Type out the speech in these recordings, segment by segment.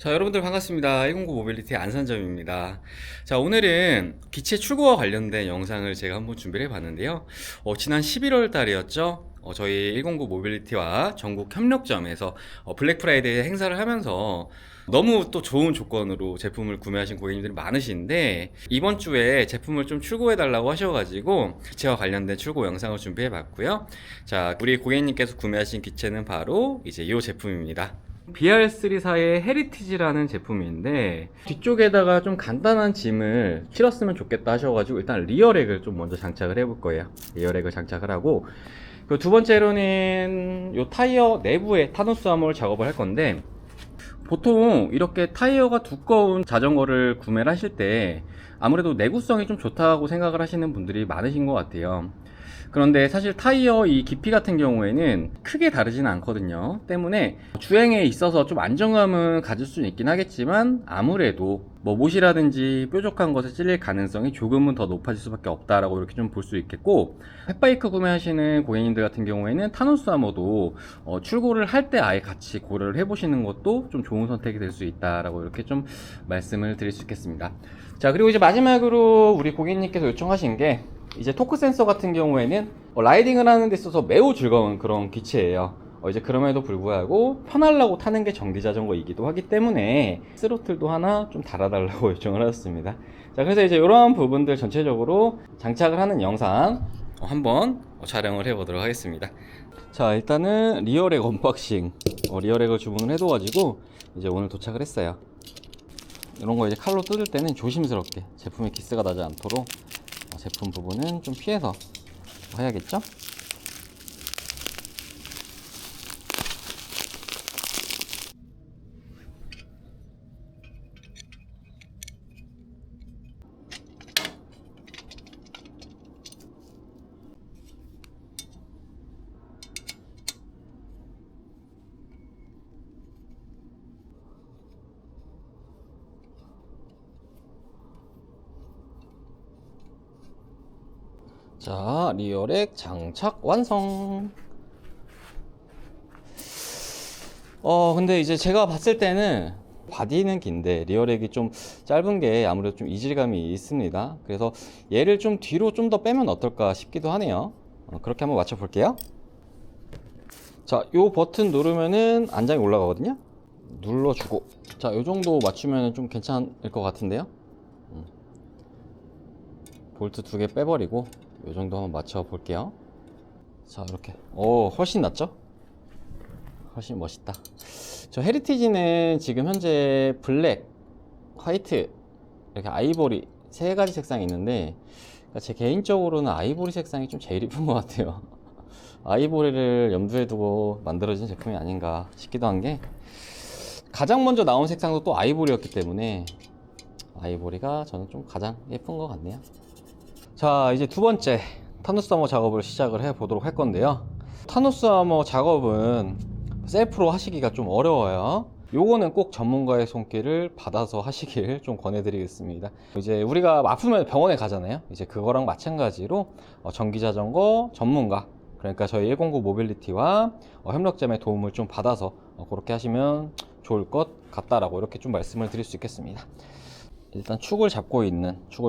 자, 여러분들 반갑습니다. 109 모빌리티 안산점입니다. 자, 오늘은 기체 출고와 관련된 영상을 제가 한번 준비를 해봤는데요. 지난 11월 달이었죠. 저희 109 모빌리티와 전국 협력점에서 블랙 프라이데이 행사를 하면서 너무 또 좋은 조건으로 제품을 구매하신 고객님들이 많으신데, 이번 주에 제품을 좀 출고해 달라고 하셔가지고 기체와 관련된 출고 영상을 준비해 봤고요. 자, 우리 고객님께서 구매하신 기체는 바로 이제 이 제품입니다. BR3사의 헤리티지라는 제품인데, 뒤쪽에다가 좀 간단한 짐을 실었으면 좋겠다 하셔가지고 일단 리어렉을 좀 먼저 장착을 해볼 거예요. 리어렉을 장착을 하고, 그 두 번째로는 이 타이어 내부에 타노스 아몰 작업을 할 건데, 보통 이렇게 타이어가 두꺼운 자전거를 구매를 하실 때 아무래도 내구성이 좀 좋다고 생각을 하시는 분들이 많으신 것 같아요. 그런데 사실 타이어 이 깊이 같은 경우에는 크게 다르지는 않거든요. 때문에 주행에 있어서 좀 안정감은 가질 수는 있긴 하겠지만, 아무래도 뭐 못이라든지 뾰족한 것에 찔릴 가능성이 조금은 더 높아질 수밖에 없다라고 이렇게 좀 볼 수 있겠고, 펫바이크 구매하시는 고객님들 같은 경우에는 타노스 아머도 출고를 할 때 아예 같이 고려를 해보시는 것도 좀 좋은 선택이 될 수 있다라고 이렇게 좀 말씀을 드릴 수 있겠습니다. 자, 그리고 이제 마지막으로 우리 고객님께서 요청하신 게, 이제 토크 센서 같은 경우에는 라이딩을 하는 데 있어서 매우 즐거운 그런 기체예요. 이제 그럼에도 불구하고 편하려고 타는 게 전기 자전거이기도 하기 때문에 스로틀도 하나 좀 달아달라고 요청을 하셨습니다. 자, 그래서 이제 이런 부분들 전체적으로 장착을 하는 영상 한번 촬영을 해보도록 하겠습니다. 자, 일단은 리어렉 언박싱, 리어렉을 주문을 해둬가지고 이제 오늘 도착을 했어요. 이런 거 이제 칼로 뜯을 때는 조심스럽게 제품에 기스가 나지 않도록 제품 부분은 좀 피해서 해야겠죠? 자, 리어렉 장착 완성. 근데 이제 제가 봤을 때는 바디는 긴데 리어렉이 좀 짧은 게 아무래도 좀 이질감이 있습니다. 그래서 얘를 좀 뒤로 좀 더 빼면 어떨까 싶기도 하네요. 그렇게 한번 맞춰 볼게요. 자, 요 버튼 누르면은 안장이 올라가거든요. 눌러주고, 자, 요 정도 맞추면 좀 괜찮을 것 같은데요. 볼트 두 개 빼버리고 요 정도 한번 맞춰 볼게요. 자, 이렇게 훨씬 낫죠? 훨씬 멋있다. 저 헤리티지는 지금 현재 블랙, 화이트, 이렇게 아이보리 세 가지 색상이 있는데, 제 개인적으로는 아이보리 색상이 좀 제일 이쁜 것 같아요. 아이보리를 염두에 두고 만들어진 제품이 아닌가 싶기도 한 게, 가장 먼저 나온 색상도 또 아이보리였기 때문에 아이보리가 저는 좀 가장 예쁜 것 같네요. 자, 이제 두 번째 타노스 아머 작업을 시작을 해 보도록 할 건데요. 타노스 아머 작업은 셀프로 하시기가 좀 어려워요. 요거는 꼭 전문가의 손길을 받아서 하시길 좀 권해드리겠습니다. 이제 우리가 아프면 병원에 가잖아요. 이제 그거랑 마찬가지로 전기자전거 전문가, 그러니까 저희 109 모빌리티와 협력점의 도움을 좀 받아서 그렇게 하시면 좋을 것 같다라고 이렇게 좀 말씀을 드릴 수 있겠습니다. 일단 축을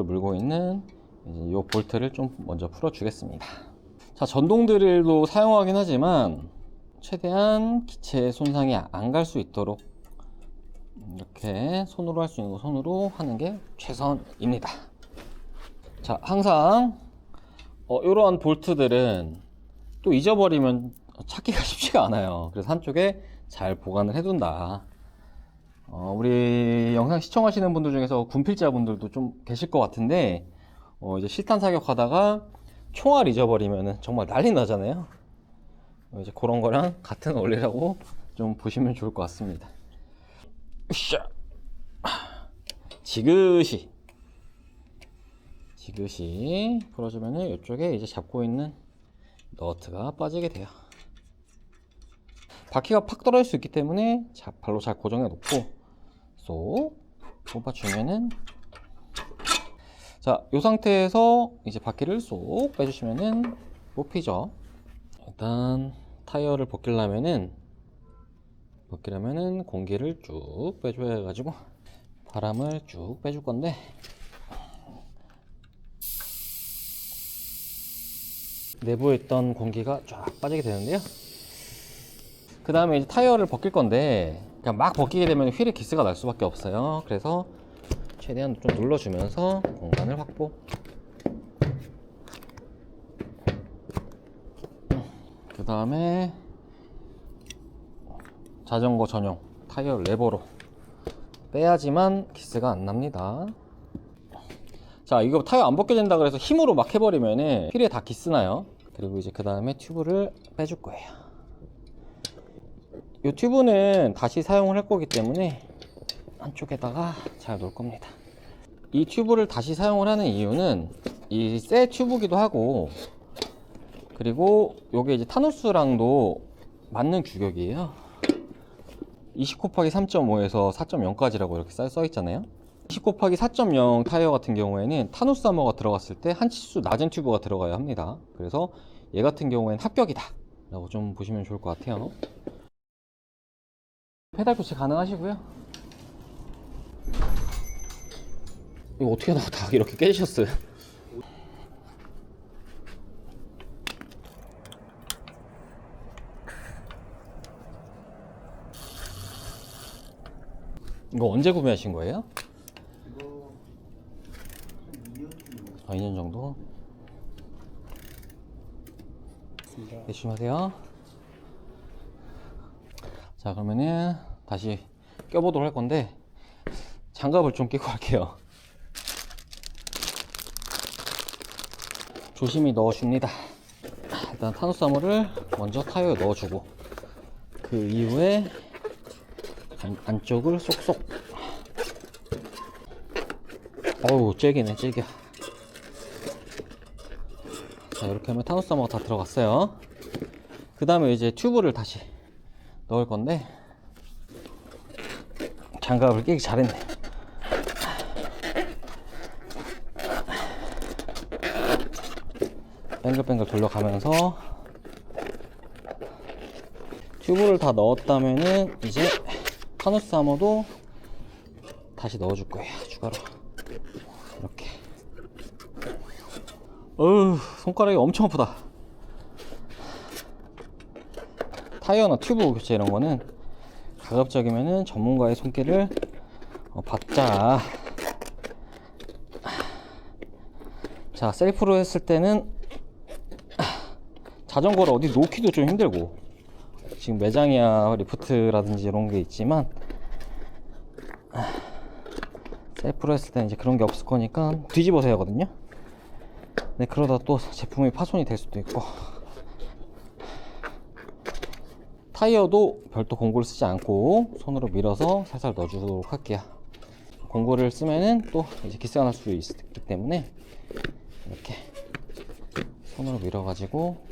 물고 있는 이 볼트를 좀 먼저 풀어 주겠습니다. 자, 전동 드릴도 사용하긴 하지만 최대한 기체에 손상이 안 갈 수 있도록 이렇게 손으로 할 수 있는 거 손으로 하는 게 최선입니다. 자, 항상 이런 볼트들은 또 잊어버리면 찾기가 쉽지가 않아요. 그래서 한쪽에 잘 보관을 해둔다. 우리 영상 시청하시는 분들 중에서 군필자분들도 좀 계실 것 같은데, 이제 실탄 사격하다가 총알 잊어버리면 정말 난리 나잖아요. 이제 그런 거랑 같은 원리라고 좀 보시면 좋을 것 같습니다. 으쌰! 지그시 풀어주면은 이쪽에 이제 잡고 있는 너트가 빠지게 돼요. 바퀴가 팍 떨어질 수 있기 때문에 발로 잘 고정해 놓고 쏙 뽑아주면은, 자, 이 상태에서 이제 바퀴를 쏙 빼주시면은 뽑히죠. 일단 타이어를 벗기려면은 벗기려면은 공기를 쭉 빼줘야 해가지고 바람을 쭉 빼줄 건데, 내부에 있던 공기가 쫙 빠지게 되는데요. 그 다음에 이제 타이어를 벗길 건데, 그냥 막 벗기게 되면 휠에 기스가 날 수밖에 없어요. 그래서 최대한 좀 눌러주면서 공간을 확보. 그 다음에 자전거 전용 타이어 레버로 빼야지만 기스가 안 납니다. 자, 이거 타이어 안 벗겨진다 그래서 힘으로 막 해버리면 휠에 다 기스 나요. 그리고 이제 그 다음에 튜브를 빼줄 거예요. 이 튜브는 다시 사용을 할 거기 때문에 한쪽에다가 잘 놓을 겁니다. 이 튜브를 다시 사용을 하는 이유는 이 새 튜브기도 하고, 그리고 요게 이제 타누스랑도 맞는 규격이에요. 20 곱하기 3.5에서 4.0까지라고 이렇게 써 있잖아요. 20 곱하기 4.0 타이어 같은 경우에는 타누스 하머가 들어갔을 때 한 치수 낮은 튜브가 들어가야 합니다. 그래서 얘 같은 경우에는 합격이다 라고 좀 보시면 좋을 것 같아요. 페달 교체 가능하시고요. 이거 어떻게 다 이렇게 깨지셨어요? 이거 언제 구매하신 거예요? 이거 2년 2년 정도? 됐습니다. 네, 조심하세요. 자, 그러면은 다시 껴보도록 할 건데, 장갑을 좀 끼고 할게요. 조심히 넣어줍니다. 일단 타누스 하머를 먼저 타이어에 넣어주고, 그 이후에 안쪽을 쏙쏙. 어우, 째기네, 째겨. 자, 이렇게 하면 타누스 하머가 다 들어갔어요. 그 다음에 이제 튜브를 다시 넣을 건데, 장갑을 끼기 잘했네. 뱅글뱅글 돌려가면서 튜브를 다 넣었다면은 이제 타누스 하머도 다시 넣어줄 거예요, 추가로. 이렇게. 어우, 손가락이 엄청 아프다. 타이어나 튜브 교체 이런 거는 가급적이면은 전문가의 손길을 받자. 자, 셀프로 했을 때는 자전거를 어디 놓기도 좀 힘들고, 지금 매장이야 리프트라든지 이런 게 있지만 셀프로 했을 때는 이제 그런 게 없을 거니까 뒤집어서 해야 하거든요. 네, 그러다 또 제품이 파손이 될 수도 있고. 타이어도 별도 공구를 쓰지 않고 손으로 밀어서 살살 넣어주도록 할게요. 공구를 쓰면은 또 이제 기스가 날 수 있기 때문에 이렇게 손으로 밀어가지고.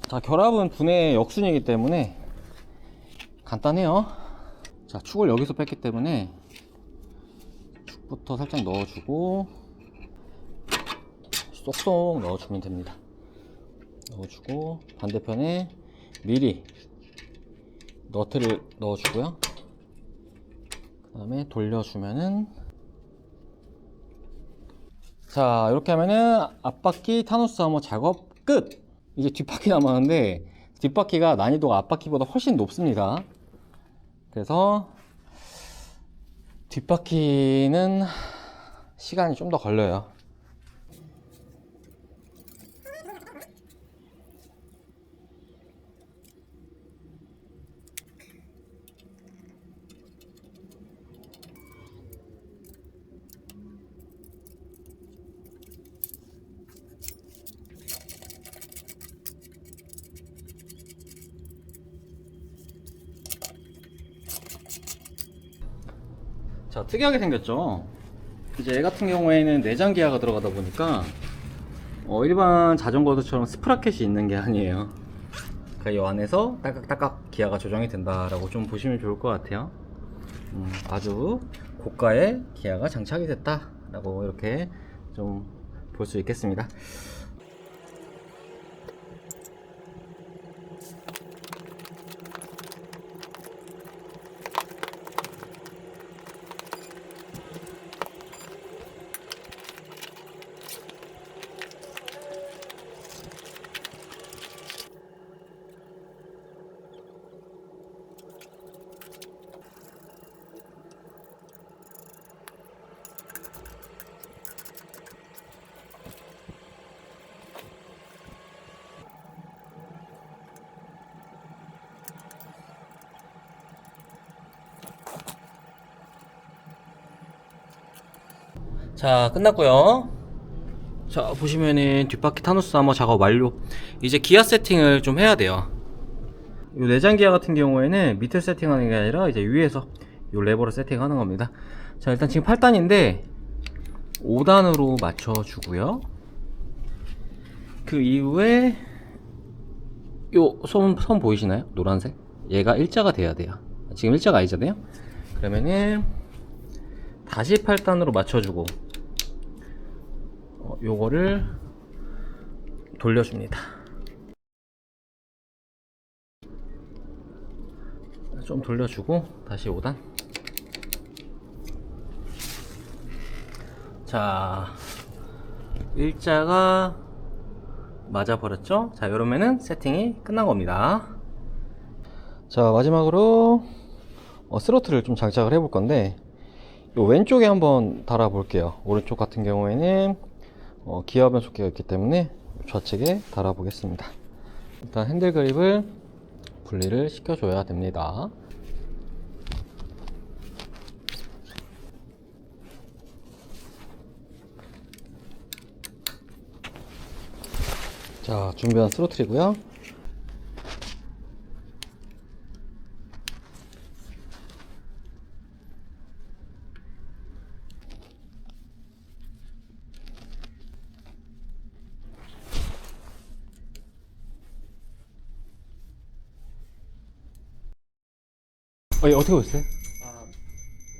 자, 결합은 분해 역순이기 때문에 간단해요. 자, 축을 여기서 뺐기 때문에 축부터 살짝 넣어주고 쏙쏙 넣어주면 됩니다. 넣어주고 반대편에 미리 너트를 넣어주고요. 그 다음에 돌려주면은, 자, 이렇게 하면은 앞바퀴 타누스 하머 작업 끝! 이제 뒷바퀴 남았는데 뒷바퀴가 난이도가 앞바퀴보다 훨씬 높습니다. 그래서 뒷바퀴는 시간이 좀 더 걸려요. 자, 특이하게 생겼죠. 이제 얘 같은 경우에는 내장 기아가 들어가다 보니까 일반 자전거들처럼 스프라켓이 있는 게 아니에요. 그러니까 이 안에서 딸깍딸깍 기아가 조정이 된다라고 좀 보시면 좋을 것 같아요. 아주 고가의 기아가 장착이 됐다라고 이렇게 좀 볼 수 있겠습니다. 자, 끝났고요. 자, 보시면은 뒷바퀴 타노스 아머 작업 완료. 이제 기아 세팅을 좀 해야 돼요. 이 내장 기아 같은 경우에는 밑에 세팅하는 게 아니라 이제 위에서 이 레버를 세팅하는 겁니다. 자, 일단 지금 8단인데 5단으로 맞춰주고요. 그 이후에 요 손 보이시나요? 노란색? 얘가 일자가 돼야 돼요. 지금 일자가 아니잖아요. 그러면은 다시 8단으로 맞춰주고 요거를 돌려줍니다. 좀 돌려주고 다시 5단. 자, 일자가 맞아버렸죠? 자, 이러면은 세팅이 끝난 겁니다. 자, 마지막으로 스로틀을 좀 장착을 해볼 건데, 요 왼쪽에 한번 달아 볼게요. 오른쪽 같은 경우에는 기아 변속기가 있기 때문에 좌측에 달아 보겠습니다. 일단 핸들 그립을 분리를 시켜줘야 됩니다. 자, 준비한 스로틀이고요. 어떻게 오셨어요?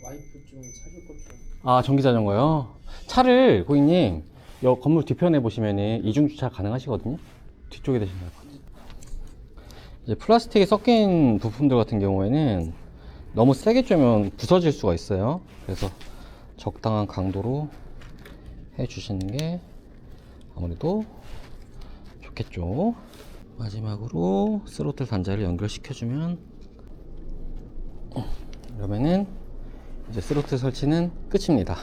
와이프 좀 사줄 것 좀. 아, 전기 자전거요? 차를 고객님 여 건물 뒤편에 보시면은 이중 주차 가능하시거든요. 뒤쪽에 대시면 될 것 같아요. 이제 플라스틱에 섞인 부품들 같은 경우에는 너무 세게 쬐면 부서질 수가 있어요. 그래서 적당한 강도로 해 주시는 게 아무래도 좋겠죠. 마지막으로 스로틀 단자를 연결시켜주면, 그러면은 이제 스로틀 설치는 끝입니다.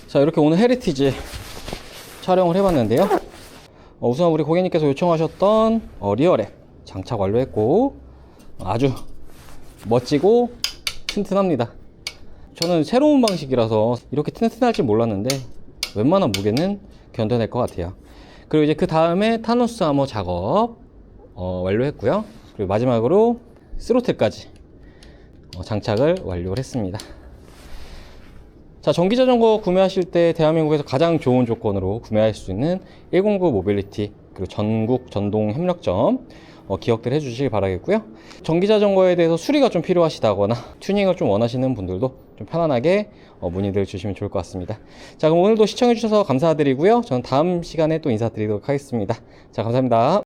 자, 이렇게 오늘 헤리티지 촬영을 해봤는데요. 우선 우리 고객님께서 요청하셨던 리어렉 장착 완료했고, 아주 멋지고 튼튼합니다. 저는 새로운 방식이라서 이렇게 튼튼할 줄 몰랐는데 웬만한 무게는 견뎌낼 것 같아요. 그리고 이제 그 다음에 타노스 아머 작업 완료했고요. 그리고 마지막으로 스로틀까지 장착을 완료를 했습니다. 자, 전기자전거 구매하실 때 대한민국에서 가장 좋은 조건으로 구매할 수 있는 109 모빌리티 그리고 전국 전동 협력점 기억들 해주시길 바라겠고요. 전기자전거에 대해서 수리가 좀 필요하시다거나 튜닝을 좀 원하시는 분들도 좀 편안하게 문의를 주시면 좋을 것 같습니다. 자, 그럼 오늘도 시청해주셔서 감사드리고요. 저는 다음 시간에 또 인사드리도록 하겠습니다. 자, 감사합니다.